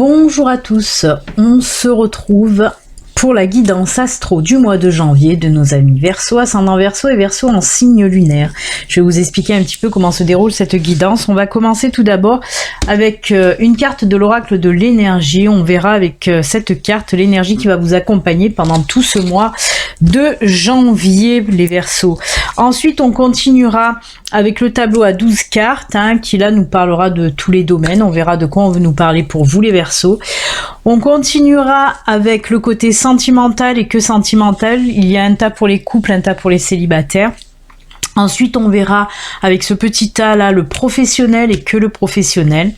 Bonjour à tous, on se retrouve pour la guidance astro du mois de janvier de nos amis Verseau, ascendant Verseau et Verseau en signe lunaire. Je vais vous expliquer un petit peu comment se déroule cette guidance. On va commencer tout d'abord avec une carte de l'oracle de l'énergie. On verra avec cette carte l'énergie qui va vous accompagner pendant tout ce mois de janvier, les Verseaux. Ensuite, on continuera avec le tableau à 12 cartes, qui là nous parlera de tous les domaines. On verra de quoi on veut nous parler pour vous, les Verseaux. On continuera avec le côté sentimental et que sentimental. Il y a un tas pour les couples, un tas pour les célibataires. Ensuite, on verra avec ce petit tas là le professionnel et que le professionnel.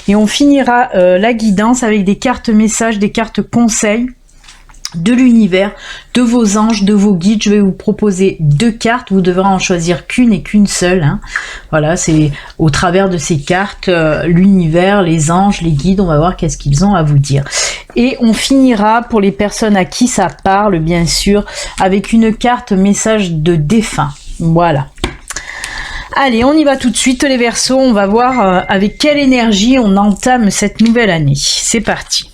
Et on finira la guidance avec des cartes messages, des cartes conseils de l'univers, de vos anges, de vos guides. Je vais vous proposer 2 cartes, vous devrez en choisir qu'une et qu'une seule. Voilà, c'est au travers de ces cartes, l'univers, les anges, les guides, on va voir qu'est-ce qu'ils ont à vous dire. Et on finira pour les personnes à qui ça parle, bien sûr, avec une carte message de défunt. Voilà. Allez, on y va tout de suite, les Verseaux. On va voir avec quelle énergie on entame cette nouvelle année. C'est parti.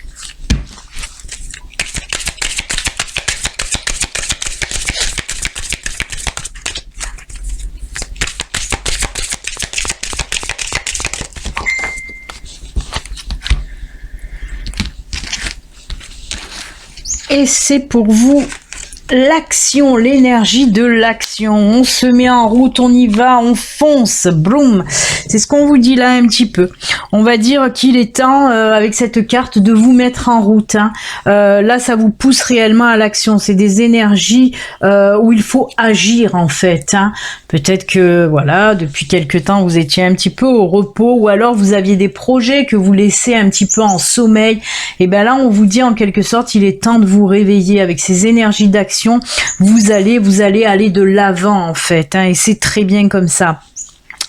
Et c'est pour vous l'action, l'énergie de l'action. On se met en route, on y va, on fonce, boum. C'est ce qu'on vous dit là un petit peu. On va dire qu'il est temps, avec cette carte, de vous mettre en route. Là, ça vous pousse réellement à l'action. C'est des énergies où il faut agir en fait. Peut-être que voilà, depuis quelque temps, vous étiez un petit peu au repos, ou alors vous aviez des projets que vous laissez un petit peu en sommeil. Et bien là, on vous dit en quelque sorte, il est temps de vous réveiller avec ces énergies d'action. Vous allez aller de l'avant en fait, et c'est très bien comme ça.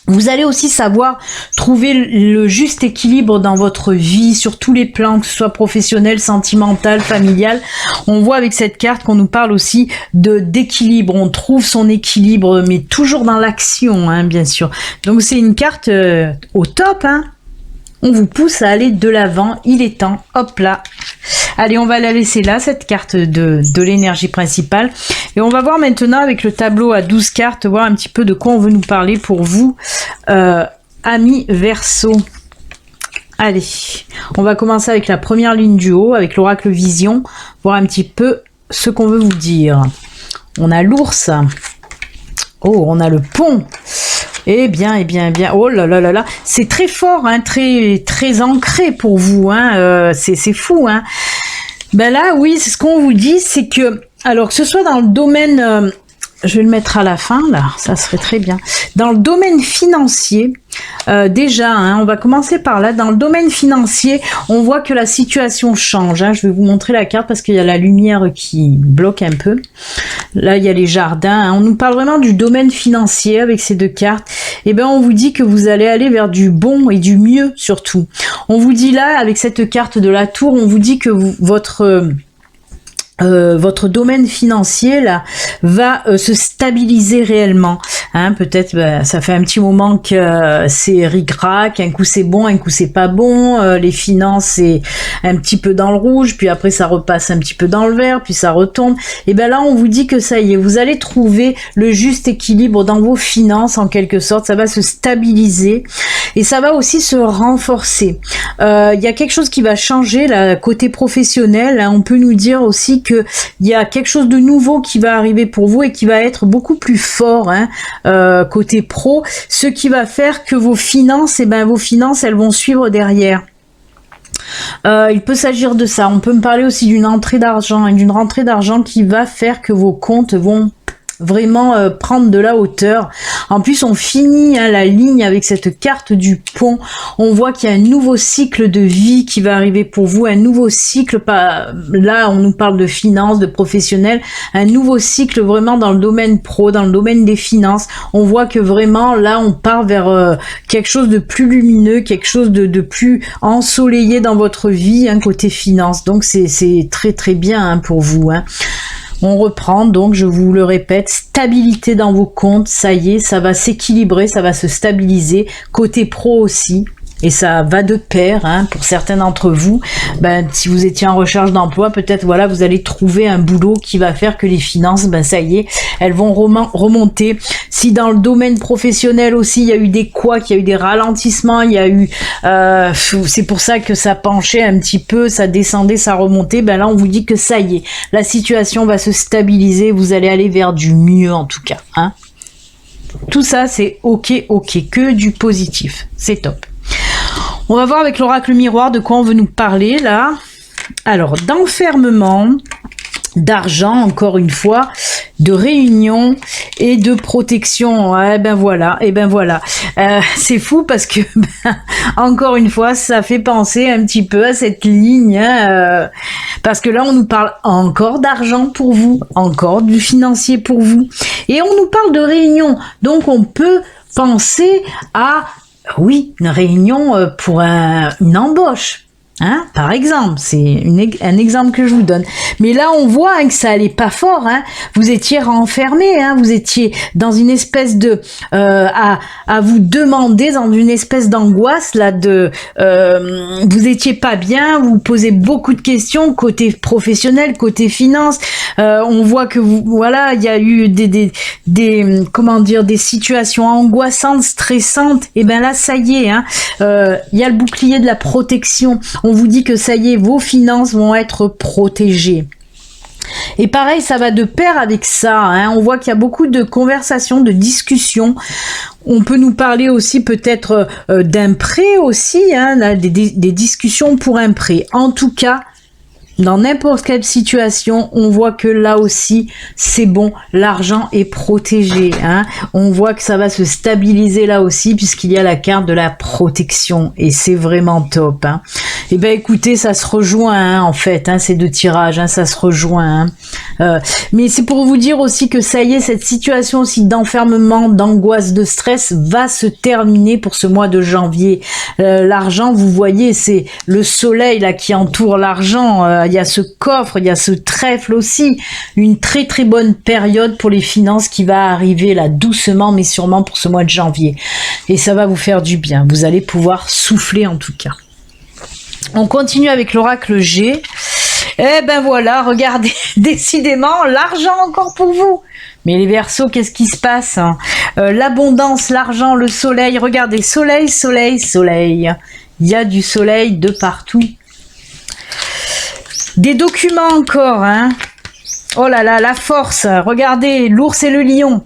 Vous allez aussi savoir trouver le juste équilibre dans votre vie, sur tous les plans, que ce soit professionnel, sentimental, familial. On voit avec cette carte qu'on nous parle aussi d'équilibre. On trouve son équilibre, mais toujours dans l'action, bien sûr. Donc c'est une carte au top, On vous pousse à aller de l'avant, il est temps, hop là. Allez, on va la laisser là, cette carte de l'énergie principale. Et on va voir maintenant avec le tableau à 12 cartes, voir un petit peu de quoi on veut nous parler pour vous, amis Verseau. Allez, on va commencer avec la première ligne du haut, avec l'oracle Vision, voir un petit peu ce qu'on veut vous dire. On a l'ours. Oh, on a le pont. Eh bien, oh là là là là, c'est très fort, très très ancré pour vous, c'est fou, Ben là, oui, c'est ce qu'on vous dit, c'est que, alors que ce soit dans le domaine, je vais le mettre à la fin, là, ça serait très bien. Dans le domaine financier, déjà, on va commencer par là. Dans le domaine financier, on voit que la situation change. Je vais vous montrer la carte parce qu'il y a la lumière qui bloque un peu. Là, il y a les jardins. On nous parle vraiment du domaine financier avec ces 2 cartes. Et ben, on vous dit que vous allez aller vers du bon et du mieux surtout. On vous dit là, avec cette carte de la tour, on vous dit que votre domaine financier là va se stabiliser réellement. Peut-être ça fait un petit moment que c'est ric-rac, un coup c'est bon, un coup c'est pas bon, les finances c'est un petit peu dans le rouge, puis après ça repasse un petit peu dans le vert, puis ça retombe. Et ben là on vous dit que ça y est, vous allez trouver le juste équilibre dans vos finances en quelque sorte, ça va se stabiliser et ça va aussi se renforcer. Il y a quelque chose qui va changer là côté professionnel, on peut nous dire aussi que il y a quelque chose de nouveau qui va arriver pour vous et qui va être beaucoup plus fort côté pro, ce qui va faire que vos finances, elles vont suivre derrière. Il peut s'agir de ça. On peut me parler aussi d'une entrée d'argent et d'une rentrée d'argent qui va faire que vos comptes vont vraiment prendre de la hauteur. En plus, on finit la ligne avec cette carte du pont. On voit qu'il y a un nouveau cycle de vie qui va arriver pour vous, un nouveau cycle, là on nous parle de finances, de professionnels, un nouveau cycle vraiment dans le domaine pro, dans le domaine des finances. On voit que vraiment là on part vers quelque chose de plus lumineux, quelque chose de plus ensoleillé dans votre vie, côté finance. Donc c'est très très bien pour vous. On reprend, donc je vous le répète, stabilité dans vos comptes, ça y est, ça va s'équilibrer, ça va se stabiliser, côté pro aussi. Et ça va de pair, hein, pour certains d'entre vous. Ben, si vous étiez en recherche d'emploi, peut-être voilà, vous allez trouver un boulot qui va faire que les finances, ben ça y est, elles vont remonter. Si dans le domaine professionnel aussi, il y a eu des couacs, il y a eu des ralentissements, il y a eu, c'est pour ça que ça penchait un petit peu, ça descendait, ça remontait. Ben là, on vous dit que ça y est, la situation va se stabiliser. Vous allez aller vers du mieux en tout cas, hein. Tout ça, c'est ok, que du positif, c'est top. On va voir avec l'oracle miroir de quoi on veut nous parler là. Alors, d'enfermement, d'argent, encore une fois, de réunion et de protection. Eh ben voilà, c'est fou parce que, encore une fois, ça fait penser un petit peu à cette ligne, hein, parce que là, on nous parle encore d'argent pour vous, encore du financier pour vous, et on nous parle de réunion. Donc, on peut penser à, oui, une réunion pour une embauche. Hein, par exemple, c'est un exemple que je vous donne. Mais là, on voit hein, que ça allait pas fort. Hein. Vous étiez renfermé, hein, vous étiez dans une espèce de à vous demander, dans une espèce d'angoisse là de vous étiez pas bien, vous posez beaucoup de questions côté professionnel, côté finance. On voit que voilà, il y a eu des comment dire, des situations angoissantes, stressantes. Et ben là, ça y est, hein, il y a le bouclier de la protection. On vous dit que ça y est, vos finances vont être protégées. Et pareil, ça va de pair avec ça. Hein. On voit qu'il y a beaucoup de conversations, de discussions. On peut nous parler aussi peut-être d'un prêt aussi, hein, des discussions pour un prêt. En tout cas, dans n'importe quelle situation, on voit que là aussi, c'est bon, l'argent est protégé. Hein. On voit que ça va se stabiliser là aussi, puisqu'il y a la carte de la protection. Et c'est vraiment top. Hein. Et ben écoutez, ça se rejoint hein, en fait, hein, ces deux tirages, hein, ça se rejoint. Hein. Mais c'est pour vous dire aussi que ça y est, cette situation aussi d'enfermement, d'angoisse, de stress va se terminer pour ce mois de janvier. L'argent, vous voyez, c'est le soleil là qui entoure l'argent. Il y a ce coffre, il y a ce trèfle aussi. Une très très bonne période pour les finances qui va arriver là doucement mais sûrement pour ce mois de janvier. Et ça va vous faire du bien. Vous allez pouvoir souffler en tout cas. On continue avec l'oracle G. Eh ben voilà, regardez, décidément, l'argent encore pour vous. Mais les Verseaux, qu'est-ce qui se passe hein? L'abondance, l'argent, le soleil. Regardez, soleil, soleil, soleil. Il y a du soleil de partout. Des documents encore, hein. Oh là là, la force. Regardez, l'ours et le lion.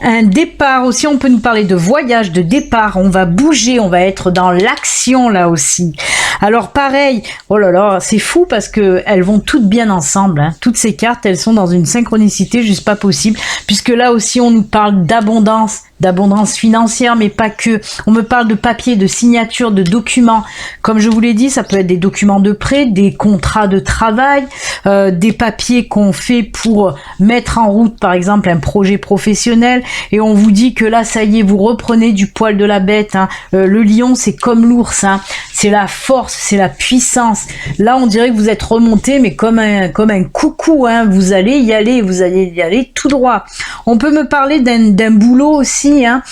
Un départ aussi, on peut nous parler de voyage, de départ. On va bouger, on va être dans l'action là aussi. Alors pareil, oh là là, c'est fou parce que elles vont toutes bien ensemble. Hein. Toutes ces cartes, elles sont dans une synchronicité juste pas possible. Puisque là aussi, on nous parle d'abondance financière, mais pas que. On me parle de papier, de signature, de documents. Comme je vous l'ai dit, ça peut être des documents de prêt, des contrats de travail, des papiers qu'on fait pour mettre en route, par exemple, un projet professionnel. Et on vous dit que là, ça y est, vous reprenez du poil de la bête. Hein. Le lion, c'est comme l'ours. Hein. C'est la force, c'est la puissance. Là, on dirait que vous êtes remonté, mais comme un coucou. Hein. Vous allez y aller tout droit. On peut me parler d'un boulot aussi, hein,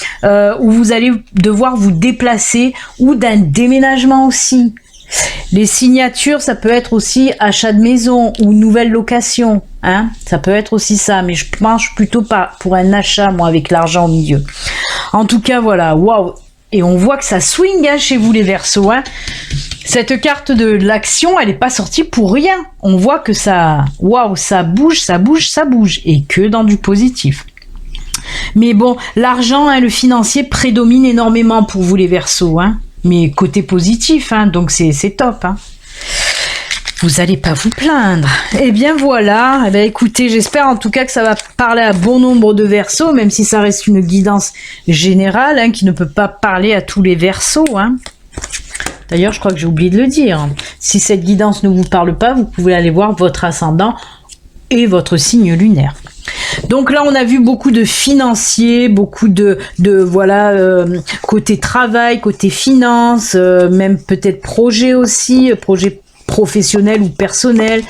où vous allez devoir vous déplacer, ou d'un déménagement aussi. Les signatures, ça peut être aussi achat de maison ou nouvelle location. Hein, ça peut être aussi ça, mais je penche plutôt pas pour un achat, moi, avec l'argent au milieu. En tout cas, voilà, waouh. Et on voit que ça swing hein, chez vous les Verseaux. Hein. Cette carte de l'action, elle n'est pas sortie pour rien. On voit que ça, waouh, ça bouge, ça bouge, ça bouge. Et que dans du positif. Mais bon, l'argent, hein, le financier prédomine énormément pour vous les Verseaux. Hein. Mais côté positif, hein, donc c'est top. Hein. Vous n'allez pas vous plaindre. Eh bien voilà, eh bien, écoutez, j'espère en tout cas que ça va parler à bon nombre de Verseaux, même si ça reste une guidance générale, hein, qui ne peut pas parler à tous les Verseaux. Hein. D'ailleurs, je crois que j'ai oublié de le dire. Si cette guidance ne vous parle pas, vous pouvez aller voir votre ascendant et votre signe lunaire. Donc là, on a vu beaucoup de financiers, beaucoup de voilà, côté travail, côté finance, même peut-être projet aussi, projet professionnel ou personnel.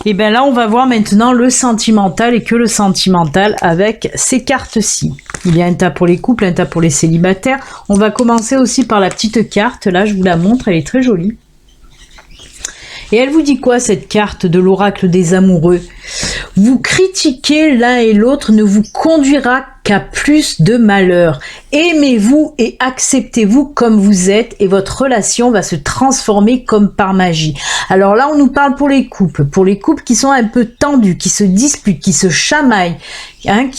Et bien là, on va voir maintenant le sentimental et que le sentimental avec ces cartes-ci. Il y a un tas pour les couples, un tas pour les célibataires. On va commencer aussi par la petite carte. Là, je vous la montre, elle est très jolie. Et elle vous dit quoi, cette carte de l'oracle des amoureux? Vous critiquer l'un et l'autre ne vous conduira qu'à plus de malheur. Aimez-vous et acceptez-vous comme vous êtes et votre relation va se transformer comme par magie. Alors là, on nous parle pour les couples qui sont un peu tendus, qui se disputent, qui se chamaillent, hein,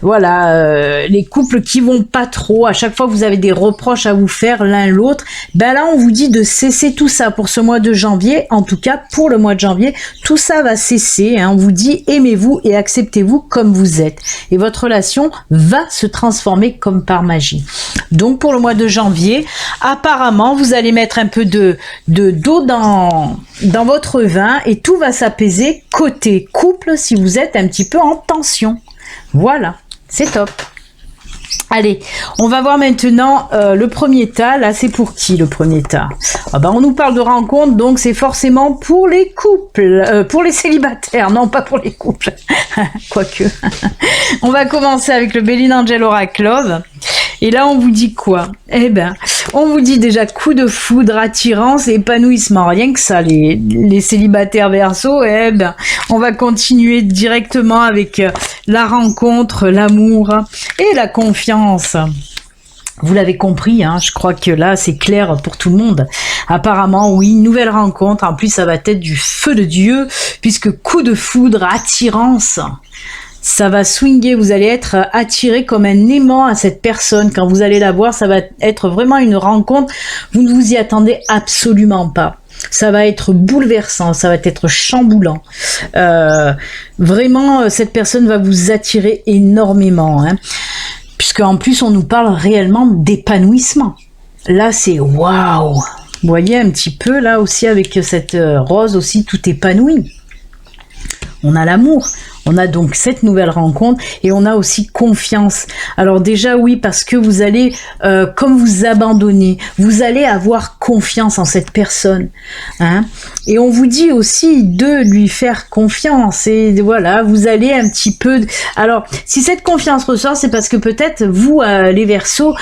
les couples qui vont pas trop. À chaque fois, vous avez des reproches à vous faire l'un l'autre. Ben là, on vous dit de cesser tout ça pour ce mois de janvier. En tout cas, pour le mois de janvier, tout ça va cesser. Hein. On vous dit aimez-vous et acceptez-vous comme vous êtes. Et votre relation va se transformer comme par magie. Donc pour le mois de janvier, apparemment vous allez mettre un peu d'eau dans votre vin et tout va s'apaiser côté couple si vous êtes un petit peu en tension. Voilà, c'est top. Allez, on va voir maintenant le premier tas. Là, c'est pour qui le premier tas? On nous parle de rencontre, donc c'est forcément pour les couples, pour les célibataires, non pas pour les couples. Quoique. On va commencer avec le Béline Angel Oracle Love. Et là, on vous dit quoi? Eh ben, on vous dit déjà coup de foudre, attirance et épanouissement. Rien que ça, les célibataires Verseau, eh ben, on va continuer directement avec la rencontre, l'amour et la confiance. Vous l'avez compris, hein, je crois que là, c'est clair pour tout le monde. Apparemment, oui, nouvelle rencontre. En plus, ça va être du feu de Dieu, puisque coup de foudre, attirance. Ça va swinger, vous allez être attiré comme un aimant à cette personne. Quand vous allez la voir, ça va être vraiment une rencontre. Vous ne vous y attendez absolument pas. Ça va être bouleversant, ça va être chamboulant. Vraiment, cette personne va vous attirer énormément. Hein, puisque en plus, on nous parle réellement d'épanouissement. Là, c'est waouh. Vous voyez un petit peu, là aussi, avec cette rose aussi, tout épanoui. On a l'amour. On a donc cette nouvelle rencontre et on a aussi confiance. Alors déjà oui, parce que vous allez, comme vous abandonner, vous allez avoir confiance en cette personne. Hein, et on vous dit aussi de lui faire confiance. Et voilà, vous allez un petit peu... Alors, si cette confiance ressort, c'est parce que peut-être vous, les Verseaux,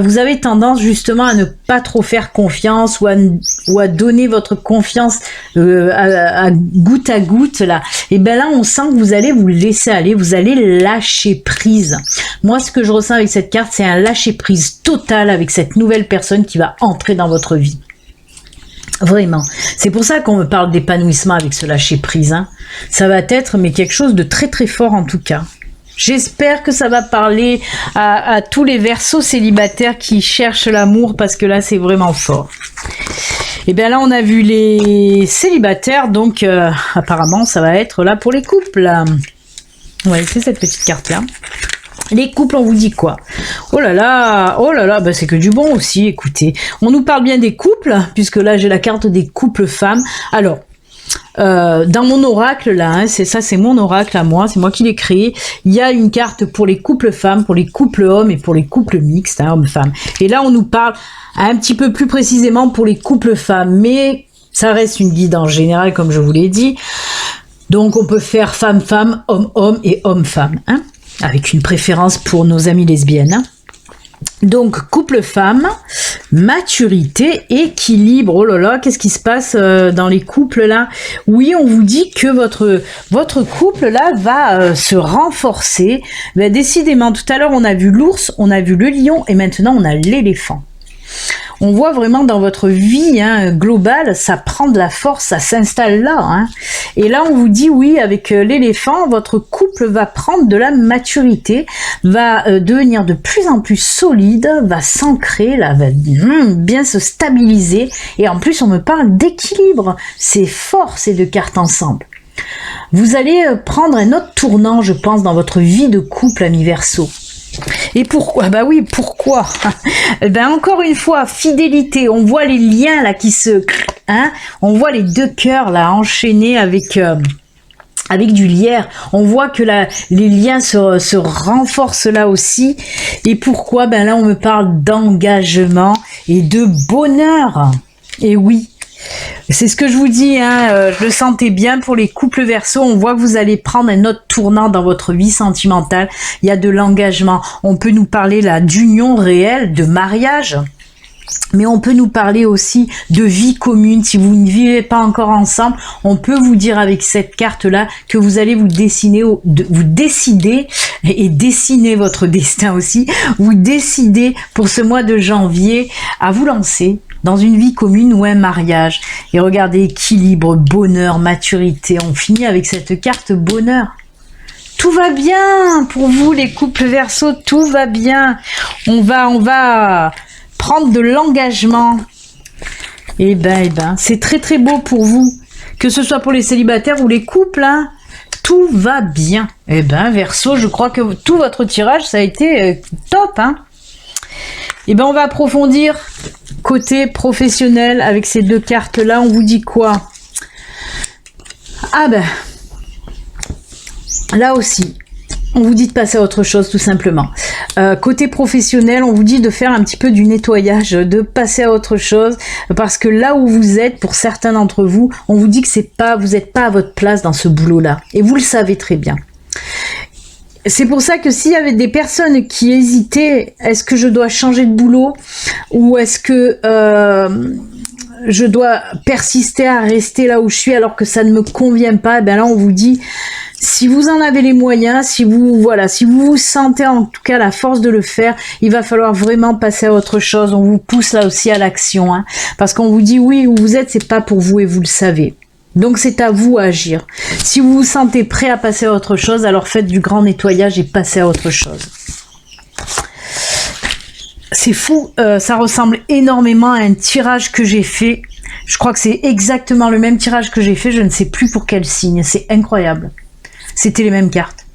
vous avez tendance justement à ne pas trop faire confiance ou à donner votre confiance à goutte là. Et ben là, on sent que vous allez vous laisser aller, vous allez lâcher prise. Moi, ce que je ressens avec cette carte, c'est un lâcher prise total avec cette nouvelle personne qui va entrer dans votre vie. Vraiment. C'est pour ça qu'on me parle d'épanouissement avec ce lâcher prise. Hein. Ça va être mais quelque chose de très très fort en tout cas. J'espère que ça va parler à tous les Verseaux célibataires qui cherchent l'amour parce que là, c'est vraiment fort. Et bien là, on a vu les célibataires, donc apparemment, ça va être là pour les couples. Ouais, c'est cette petite carte-là. Les couples, on vous dit quoi? Oh là là, bah c'est que du bon aussi, écoutez. On nous parle bien des couples, puisque là, j'ai la carte des couples femmes. Alors, dans mon oracle là, hein, c'est mon oracle à moi, c'est moi qui l'ai créé. Il y a une carte pour les couples femmes, pour les couples hommes et pour les couples mixtes, hein, hommes-femmes. Et là, on nous parle un petit peu plus précisément pour les couples femmes, mais ça reste une guide en général, comme je vous l'ai dit. Donc, on peut faire femme-femme, homme-homme et homme-femme, hein, avec une préférence pour nos amies lesbiennes. Hein. Donc, couple femme, maturité, équilibre. Oh là là, qu'est-ce qui se passe dans les couples là? Oui, on vous dit que votre couple là va se renforcer. Ben, décidément, tout à l'heure, on a vu l'ours, on a vu le lion et maintenant, on a l'éléphant. On voit vraiment dans votre vie hein, globale, ça prend de la force, ça s'installe là. Hein. Et là, on vous dit, oui, avec l'éléphant, votre couple va prendre de la maturité, va devenir de plus en plus solide, va s'ancrer, là, va bien se stabiliser. Et en plus, on me parle d'équilibre. C'est fort, ces deux cartes ensemble. Vous allez prendre un autre tournant, je pense, dans votre vie de couple, amis Verseau. Et pourquoi? Bah oui, pourquoi? Ben encore une fois, fidélité. On voit les liens là qui se... Hein, on voit les deux cœurs là enchaînés avec du lierre. On voit que les liens se renforcent là aussi. Et pourquoi? Ben là, on me parle d'engagement et de bonheur. Et oui. C'est ce que je vous dis, hein, je le sentais bien pour les couples Verseau. On voit que vous allez prendre un autre tournant dans votre vie sentimentale. Il y a de l'engagement. On peut nous parler là d'union réelle, de mariage. Mais on peut nous parler aussi de vie commune. Si vous ne vivez pas encore ensemble, on peut vous dire avec cette carte-là que vous allez vous décider et dessiner votre destin aussi. Vous décidez pour ce mois de janvier à vous lancer dans une vie commune ou un mariage. Et regardez, équilibre, bonheur, maturité. On finit avec cette carte bonheur. Tout va bien pour vous les couples Verseau, tout va bien. On va prendre de l'engagement. Eh ben, c'est très très beau pour vous. Que ce soit pour les célibataires ou les couples, hein, tout va bien. Eh ben, Verseau, je crois que tout votre tirage, ça a été top, hein. Eh ben, on va approfondir côté professionnel avec ces deux cartes-là. On vous dit quoi? Ah ben, là aussi, on vous dit de passer à autre chose tout simplement. Côté professionnel, on vous dit de faire un petit peu du nettoyage, de passer à autre chose, parce que là où vous êtes, pour certains d'entre vous, on vous dit que vous n'êtes pas à votre place dans ce boulot-là. Et vous le savez très bien. C'est pour ça que s'il y avait des personnes qui hésitaient, est-ce que je dois changer de boulot ou est-ce que je dois persister à rester là où je suis alors que ça ne me convient pas, ben là on vous dit, si vous en avez les moyens, si vous vous sentez en tout cas la force de le faire, il va falloir vraiment passer à autre chose. On vous pousse là aussi à l'action, hein, parce qu'on vous dit oui, où vous êtes, c'est pas pour vous et vous le savez. Donc c'est à vous à agir. Si vous vous sentez prêt à passer à autre chose, alors faites du grand nettoyage et passez à autre chose. C'est fou, ça ressemble énormément à un tirage que j'ai fait. Je crois que c'est exactement le même tirage que j'ai fait, je ne sais plus pour quel signe, c'est incroyable. C'était les mêmes cartes.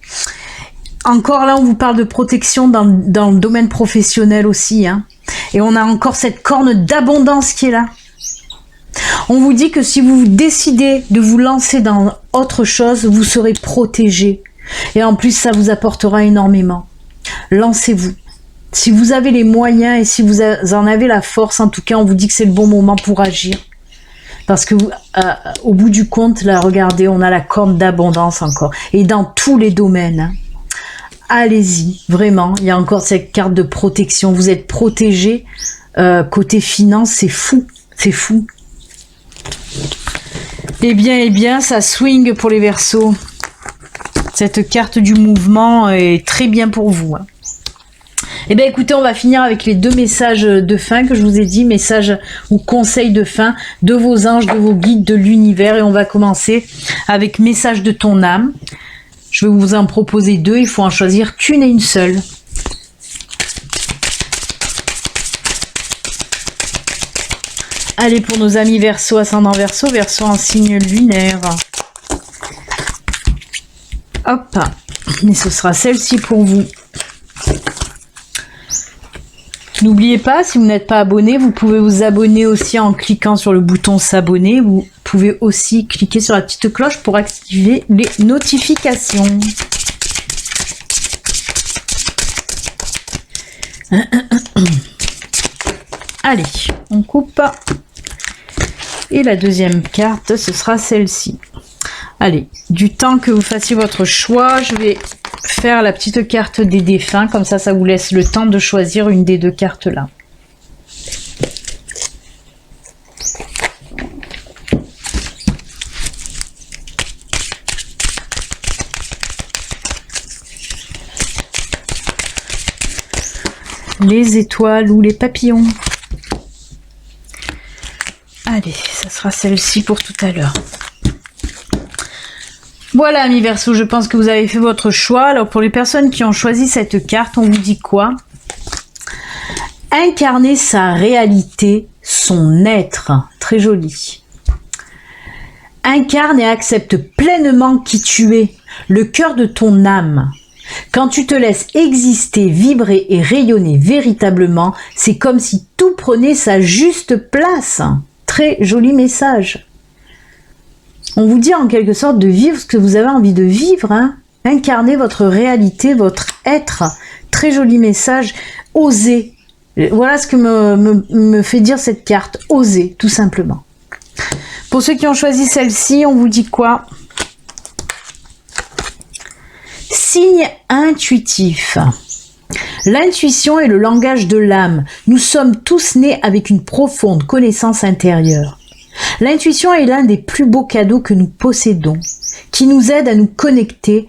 Encore là, on vous parle de protection dans le domaine professionnel aussi, hein. Et on a encore cette corne d'abondance qui est là. On vous dit que si vous décidez de vous lancer dans autre chose, vous serez protégé. Et en plus, ça vous apportera énormément. Lancez-vous. Si vous avez les moyens et si vous en avez la force, en tout cas, on vous dit que c'est le bon moment pour agir. Parce que au bout du compte, là, regardez, on a la corne d'abondance encore. Et dans tous les domaines. Hein. Allez-y, vraiment. Il y a encore cette carte de protection. Vous êtes protégé. Côté finance, c'est fou. C'est fou. Eh bien, ça swing pour les Verseaux. Cette carte du mouvement est très bien pour vous. Hein. Eh bien, écoutez, on va finir avec les deux messages de fin que je vous ai dit, messages ou conseils de fin de vos anges, de vos guides, de l'univers. Et on va commencer avec message de ton âme. Je vais vous en proposer deux, il faut en choisir qu'une et une seule. Allez, pour nos amis Verseau, ascendant Verseau, Verseau en signe lunaire. Hop, mais ce sera celle-ci pour vous. N'oubliez pas, si vous n'êtes pas abonné, vous pouvez vous abonner aussi en cliquant sur le bouton s'abonner. Vous pouvez aussi cliquer sur la petite cloche pour activer les notifications. Allez, on coupe. Et la deuxième carte, ce sera celle-ci. Allez, du temps que vous fassiez votre choix, je vais faire la petite carte des défunts. Comme ça, ça vous laisse le temps de choisir une des deux cartes-là. Les étoiles ou les papillons. Allez, ça sera celle-ci pour tout à l'heure. Voilà, amis Verseau, je pense que vous avez fait votre choix. Alors, pour les personnes qui ont choisi cette carte, on vous dit quoi? Incarner sa réalité, son être. Très joli. Incarne et accepte pleinement qui tu es, le cœur de ton âme. Quand tu te laisses exister, vibrer et rayonner véritablement, c'est comme si tout prenait sa juste place. Très joli message. On vous dit en quelque sorte de vivre ce que vous avez envie de vivre. Hein. Incarner votre réalité, votre être. Très joli message. Osez. Voilà ce que me fait dire cette carte. Osez, tout simplement. Pour ceux qui ont choisi celle-ci, on vous dit quoi? Signe intuitif. L'intuition est le langage de l'âme. Nous sommes tous nés avec une profonde connaissance intérieure. L'intuition est l'un des plus beaux cadeaux que nous possédons, qui nous aide à nous connecter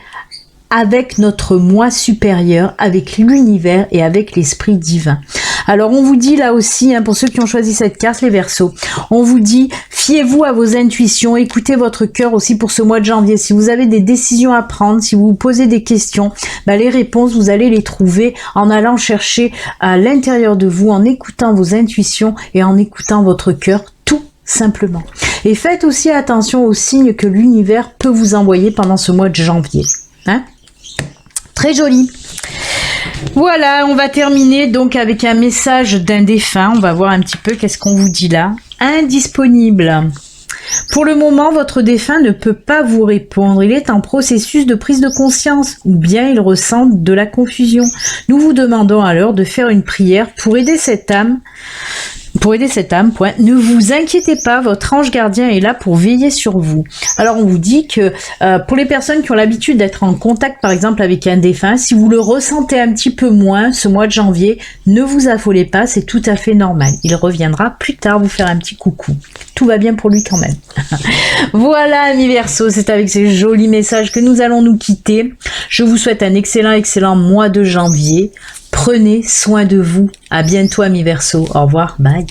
avec notre moi supérieur, avec l'univers et avec l'esprit divin. Alors on vous dit là aussi, pour ceux qui ont choisi cette carte, les Verseaux, on vous dit, fiez-vous à vos intuitions, écoutez votre cœur aussi pour ce mois de janvier. Si vous avez des décisions à prendre, si vous vous posez des questions, les réponses, vous allez les trouver en allant chercher à l'intérieur de vous, en écoutant vos intuitions et en écoutant votre cœur, tout simplement. Et faites aussi attention aux signes que l'univers peut vous envoyer pendant ce mois de janvier. Très joli. Voilà, on va terminer donc avec un message d'un défunt. On va voir un petit peu qu'est-ce qu'on vous dit là. Indisponible. Pour le moment, votre défunt ne peut pas vous répondre. Il est en processus de prise de conscience ou bien il ressent de la confusion. Nous vous demandons alors de faire une prière pour aider cette âme. Point. Ne vous inquiétez pas, votre ange gardien est là pour veiller sur vous. Alors on vous dit que pour les personnes qui ont l'habitude d'être en contact par exemple avec un défunt, si vous le ressentez un petit peu moins ce mois de janvier, ne vous affolez pas, c'est tout à fait normal. Il reviendra plus tard vous faire un petit coucou. Tout va bien pour lui quand même. Voilà amis Verseaux, c'est avec ces jolis messages que nous allons nous quitter. Je vous souhaite un excellent mois de janvier. Prenez soin de vous. À bientôt amis Verseaux. Au revoir. Bye.